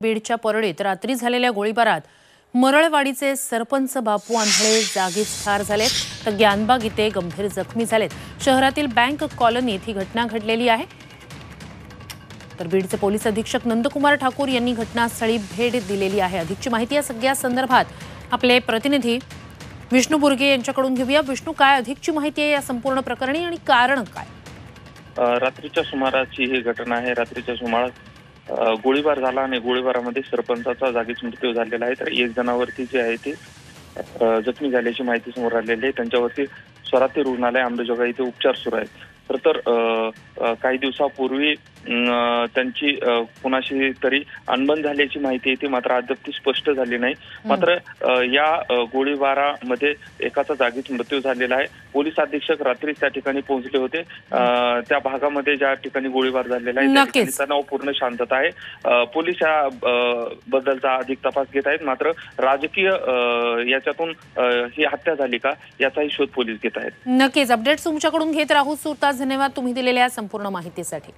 बीडच्या परळीत रात्री झालेल्या गोळीबारात मरळवाडीचे सरपंच बापू आंधळे जागीच ठार झालेत, तर ज्ञानबाग इथे गंभीर जखमी झालेत। शहरातील बँक कॉलनीत ही घटना घडलेली आहे। तर बीडचे पोलीस अधीक्षक नंदकुमार ठाकूर यांनी घटनास्थळी भेट दिलेली आहे। अधिकची माहिती या सगळ्या संदर्भात आपले प्रतिनिधी विष्णू बुर्गे यांच्याकडून घेऊया। विष्णू, काय अधिकची माहिती आहे या संपूर्ण प्रकरणी आणि कारण काय? रात्रीच्या सुमाराची ही घटना आहे। रात्रीच्या सुमारास गोळीबार झाला आणि गोळीबारामध्ये सरपंचाचा जागीच मृत्यू झालेला आहे। तर एक जणावरती जे आहे ते जखमी झाल्याची माहिती समोर आलेली आहे। त्यांच्यावरती स्वराती रुग्णालय अंबाजोगाई येथे उपचार सुरू आहेत। तर काही दिवसापूर्वी त्यांची कुणाशी तरी अनबन झाल्याची माहिती येते, मात्र अद्याप ती स्पष्ट झाली नाही। मात्र या गोळीबारामध्ये एकाचा जागीच मृत्यू झालेला आहे। पोलीस अधीक्षक रात्री त्या ठिकाणी पोहोचले होते। त्या भागामध्ये ज्या ठिकाणी गोळीबार झालेला आहे त्या ठिकाणी तणावपूर्ण शांतता आहे। पोलीस या बद्दलचा अधिक तपास घेत आहेत, मात्र राजकीय याच्यातून ही हत्या झाली का याचाही शोध पोलीस घेत आहेत। नक्कीच अपडेट्स तुमच्याकडून घेत राहू। सुतास धन्यवाद तुम्ही दिलेल्या संपूर्ण माहितीसाठी।